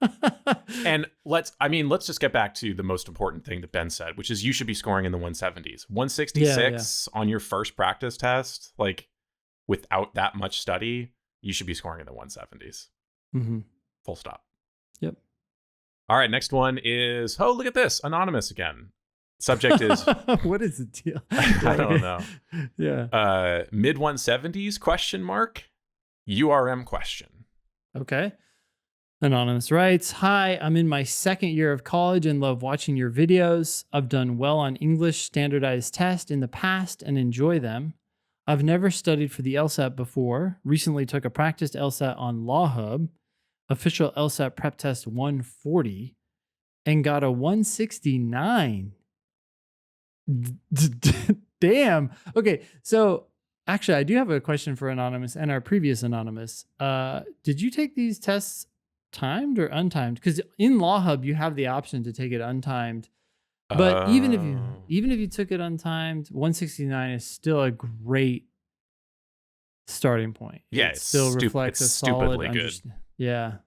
And let's just get back to the most important thing that Ben said, which is you should be scoring in the 170s. 166 on your first practice test, like without that much study, you should be scoring in the 170s. Full stop. Yep. All right, next one is, oh, look at this, anonymous again. Subject is what is the deal? I don't know. Yeah. Mid 170s question mark URM question. Okay. Anonymous writes, hi, I'm in my second year of college and love watching your videos. I've done well on English standardized test in the past and enjoy them. I've never studied for the LSAT before. Recently took a practiced LSAT on LawHub, official LSAT prep test 140, and got a 169. Damn. Okay, so actually, I do have a question for Anonymous and our previous Anonymous. Did you take these tests timed or untimed? Because in LawHub, you have the option to take it untimed. But Oh. even if you took it untimed, 169 is still a great starting point. Yeah, It still reflects it's a solid stupidly good. yeah,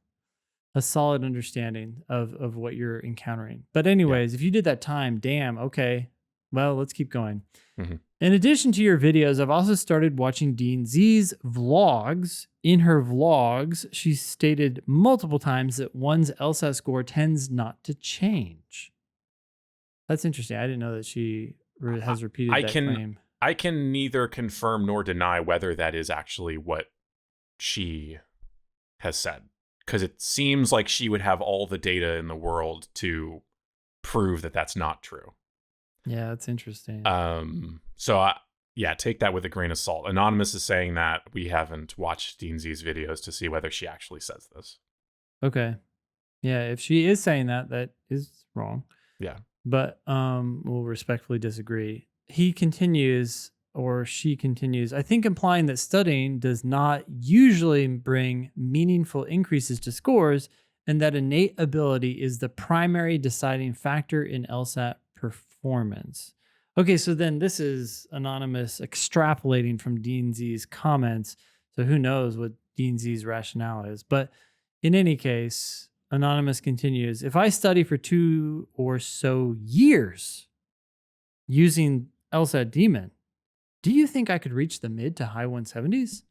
a solid understanding of what you're encountering. But Yeah. anyways, if you did that time, damn, okay. Well, let's keep going. Mhm. In addition to your videos, I've also started watching Dean Z's vlogs. In her vlogs, she stated multiple times that one's LSAT score tends not to change. That's interesting. I didn't know that she I has repeated I that can claim. I can neither confirm nor deny whether that is actually what she has said, because it seems like she would have all the data in the world to prove that that's not true. Yeah, that's interesting. So yeah, take that with a grain of salt. Anonymous is saying that. We haven't watched Dean Z's videos to see whether she actually says this. Okay. Yeah, if she is saying that, that is wrong. Yeah. But we'll respectfully disagree. He continues, or she continues, I think implying that studying does not usually bring meaningful increases to scores and that innate ability is the primary deciding factor in LSAT performance. Okay, so then this is Anonymous extrapolating from Dean Z's comments. So who knows what Dean Z's rationale is. But in any case, Anonymous continues, if I study for 2 or so years using LSAT Demon, do you think I could reach the mid to high 170s?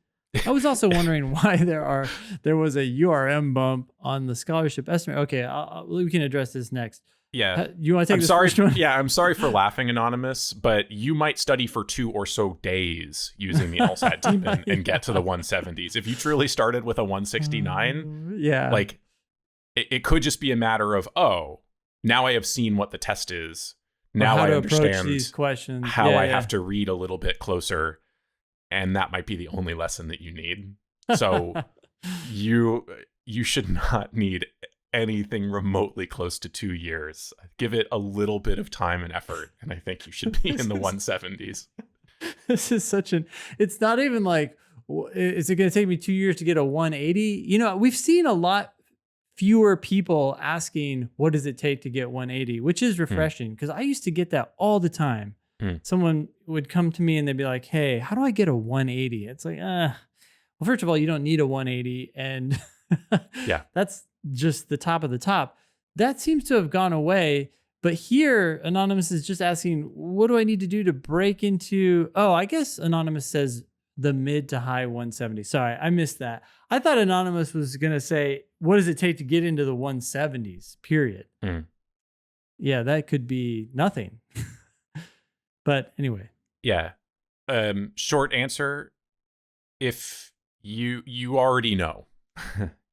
I was also wondering why there was a URM bump on the scholarship estimate. Okay, we can address this next. Yeah. You want to take I'm this sorry. first one? Yeah, I'm sorry for laughing, Anonymous, but you might study for 2 or so days using the LSAT demon and get to the 170s. If you truly started with a 169, Yeah. like it could just be a matter of, oh, now I have seen what the test is. Or Now how I to approach understand these questions. how Yeah, I yeah. have to read a little bit closer, and that might be the only lesson that you need. So you should not need anything remotely close to 2 years. Give it a little bit of time and effort, and I think you should be in the 170s. This is such an, it's not even like, is it going to take me 2 years to get a 180? You know, we've seen a lot fewer people asking, what does it take to get 180, which is refreshing because I used to get that all the time. Someone would come to me and they'd be like, hey, how do I get a 180? It's like, well, first of all, you don't need a 180. And Yeah. that's just the top of the top. That seems to have gone away. But here, Anonymous is just asking, what do I need to do to break into? Oh, I guess Anonymous says the mid to high 170. Sorry, I missed that. I thought Anonymous was going to say, what does it take to get into the 170s, period? Yeah, that could be nothing. But anyway. Yeah. Short answer, if you already know.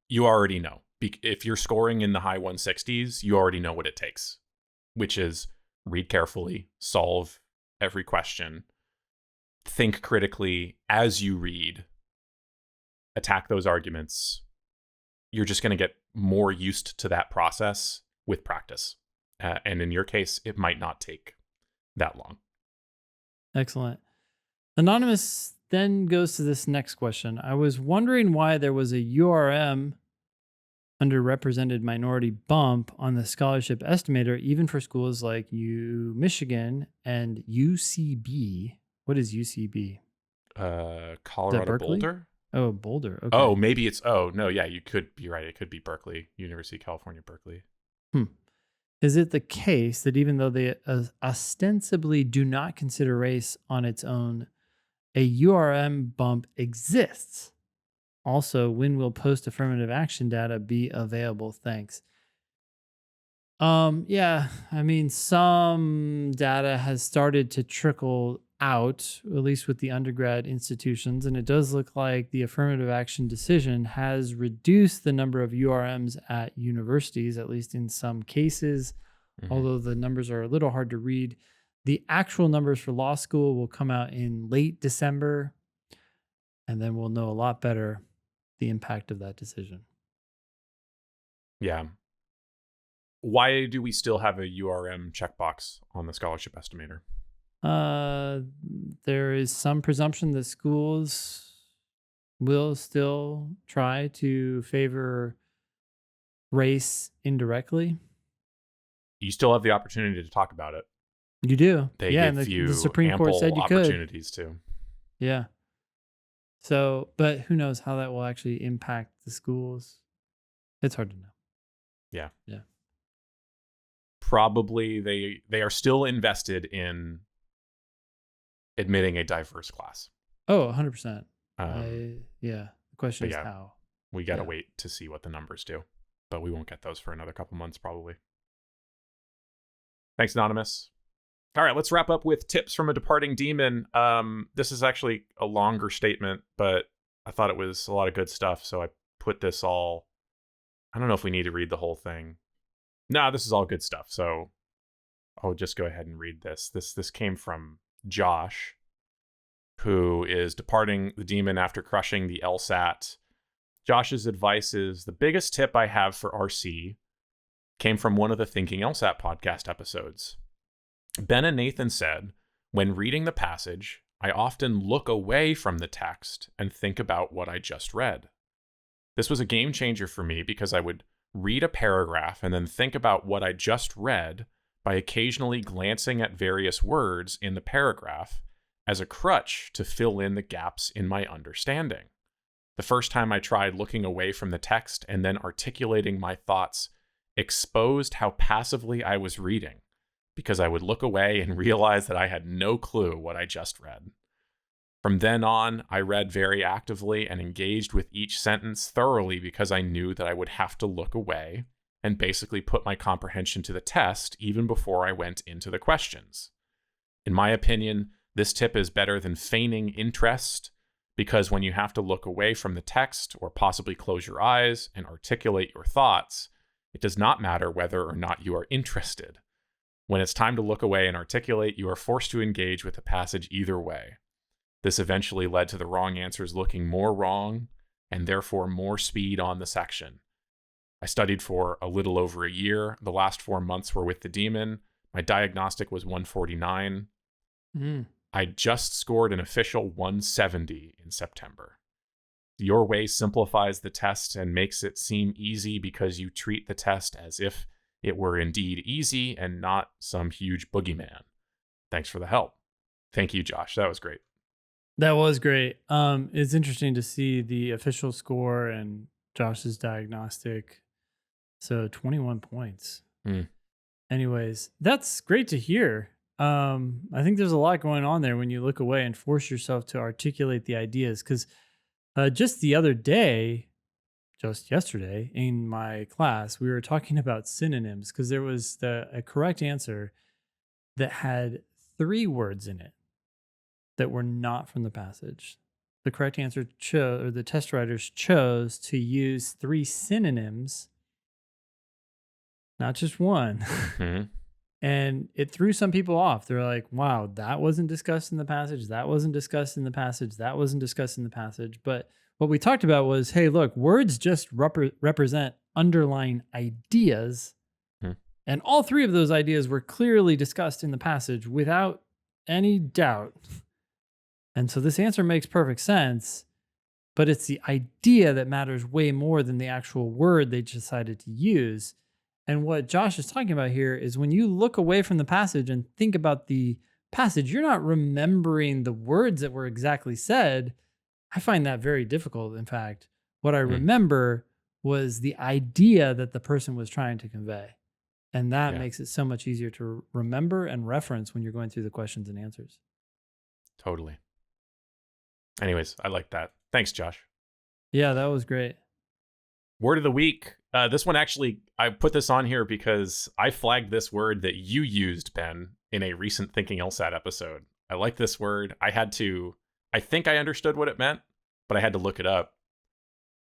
You already know. If you're scoring in the high 160s, you already know what it takes, which is read carefully, solve every question, think critically as you read, attack those arguments. You're just going to get more used to that process with practice. And in your case, it might not take that long. Excellent. Anonymous then goes to this next question. I was wondering why there was a URM underrepresented minority bump on the scholarship estimator, even for schools like Michigan and UCB. What is UCB? Colorado Berkeley? Boulder? Oh, Boulder. Okay. Oh, maybe it's, oh, no, yeah, you could be right. It could be Berkeley, University of California, Berkeley. Is it the case that even though they ostensibly do not consider race on its own, a URM bump exists? Also, when will post-affirmative action data be available? Thanks. Yeah, I mean, some data has started to trickle out, at least with the undergrad institutions, and it does look like the affirmative action decision has reduced the number of URMs at universities, at least in some cases, although the numbers are a little hard to read. The actual numbers for law school will come out in late December, and then we'll know a lot better the impact of that decision. Yeah. Why do we still have a URM checkbox on the scholarship estimator? There is some presumption that schools will still try to favor race indirectly. you still have the opportunity to talk about it. You do. They Yeah, give and you the Supreme Court ample said you could. opportunities to. Yeah. So, but who knows how that will actually impact the schools? It's hard to know. Yeah. Yeah. Probably they are still invested in admitting a diverse class. Oh, 100%. The question but is yeah, how. we got to Yeah. wait to see what the numbers do. But we won't get those for another couple months probably. Thanks, Anonymous. All right, let's wrap up with tips from a departing demon. This is actually a longer statement, but I thought it was a lot of good stuff, so I put this all. I don't know if we need to read the whole thing. No, this is all good stuff, so I'll just go ahead and read this. This came from Josh, who is departing the demon after crushing the LSAT. Josh's advice is, the biggest tip I have for RC came from one of the Thinking LSAT podcast episodes. Ben and Nathan said, when reading the passage, I often look away from the text and think about what I just read. This was a game changer for me because I would read a paragraph and then think about what I just read by occasionally glancing at various words in the paragraph as a crutch to fill in the gaps in my understanding. The first time I tried looking away from the text and then articulating my thoughts exposed how passively I was reading, because I would look away and realize that I had no clue what I just read. From then on, I read very actively and engaged with each sentence thoroughly because I knew that I would have to look away and basically put my comprehension to the test even before I went into the questions. In my opinion, this tip is better than feigning interest, because when you have to look away from the text or possibly close your eyes and articulate your thoughts, it does not matter whether or not you are interested. When it's time to look away and articulate, you are forced to engage with the passage either way. This eventually led to the wrong answers looking more wrong and therefore more speed on the section. I studied for a little over a year. The last 4 months were with the demon. My diagnostic was 149. I just scored an official 170 in September. Your way simplifies the test and makes it seem easy because you treat the test as if it were indeed easy and not some huge boogeyman. Thanks for the help. Thank you, Josh. That was great. That was great. It's interesting to see the official score and Josh's diagnostic. So 21 points. Anyways, that's great to hear. I think there's a lot going on there when you look away and force yourself to articulate the ideas. Because just yesterday in my class, we were talking about synonyms because there was a correct answer that had 3 words in it that were not from the passage. The correct answer the test writers chose to use 3 synonyms, not just one. And it threw some people off. They're like, wow, that wasn't discussed in the passage. That wasn't discussed in the passage. That wasn't discussed in the passage. But what we talked about was, hey, look, words just represent underlying ideas. And all 3 of those ideas were clearly discussed in the passage without any doubt. And so this answer makes perfect sense, but it's the idea that matters way more than the actual word they decided to use. And what Josh is talking about here is when you look away from the passage and think about the passage, you're not remembering the words that were exactly said. I find that very difficult. In fact, what I remember was the idea that the person was trying to convey. And that makes it so much easier to remember and reference when you're going through the questions and answers. Totally. Anyways, I like that. Thanks, Josh. Yeah, that was great. Word of the week. This one actually, I put this on here because I flagged this word that you used, Ben, in a recent Thinking LSAT episode. I like this word. I think I understood what it meant, but I had to look it up.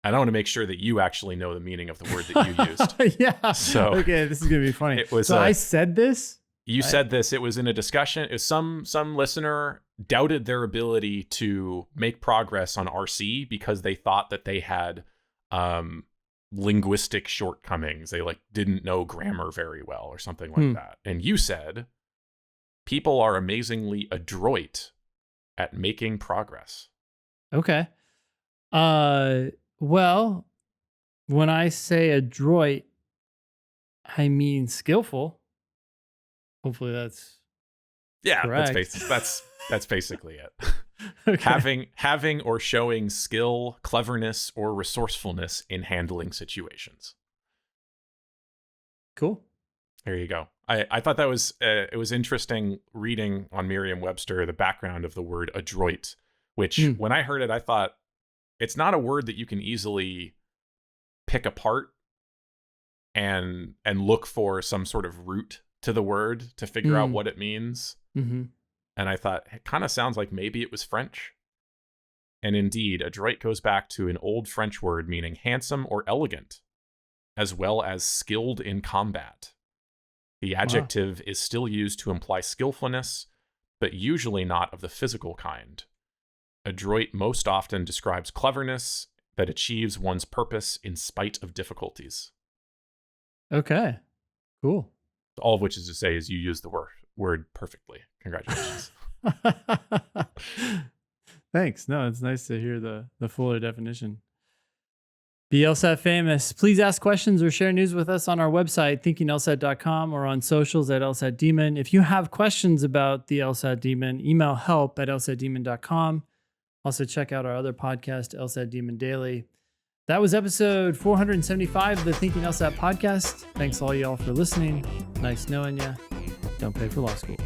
And I want to make sure that you actually know the meaning of the word that you used. Yeah. So okay, this is going to be funny. It was, I said this? You said this. It was in a discussion. It was some listener doubted their ability to make progress on RC because they thought that they had linguistic shortcomings. They didn't know grammar very well or something like that. And you said people are amazingly adroit at making progress. Okay. Well, when I say adroit, I mean skillful. Hopefully that's Yeah, correct. that's basically it. Okay. Having or showing skill, cleverness, or resourcefulness in handling situations. Cool. There you go. I thought that was it was interesting reading on Merriam-Webster the background of the word adroit, which Mm. when I heard it, I thought it's not a word that you can easily pick apart and look for some sort of root to the word to figure out Mm. what it means. Mm-hmm. And I thought it kind of sounds like maybe it was French. And indeed, adroit goes back to an old French word meaning handsome or elegant, as well as skilled in combat. The Wow. adjective is still used to imply skillfulness, but usually not of the physical kind. Adroit most often describes cleverness that achieves one's purpose in spite of difficulties. Okay. Cool. All of which is to say is you use the word perfectly. Congratulations. Thanks. No, it's nice to hear the fuller definition. Be LSAT famous. Please ask questions or share news with us on our website, thinkinglsat.com, or on socials at LSAT Demon. If you have questions about the LSAT Demon, email help@lsatdemon.com. Also, check out our other podcast, LSAT Demon Daily. That was episode 475 of the Thinking LSAT podcast. Thanks all y'all for listening. Nice knowing you. Don't pay for law school.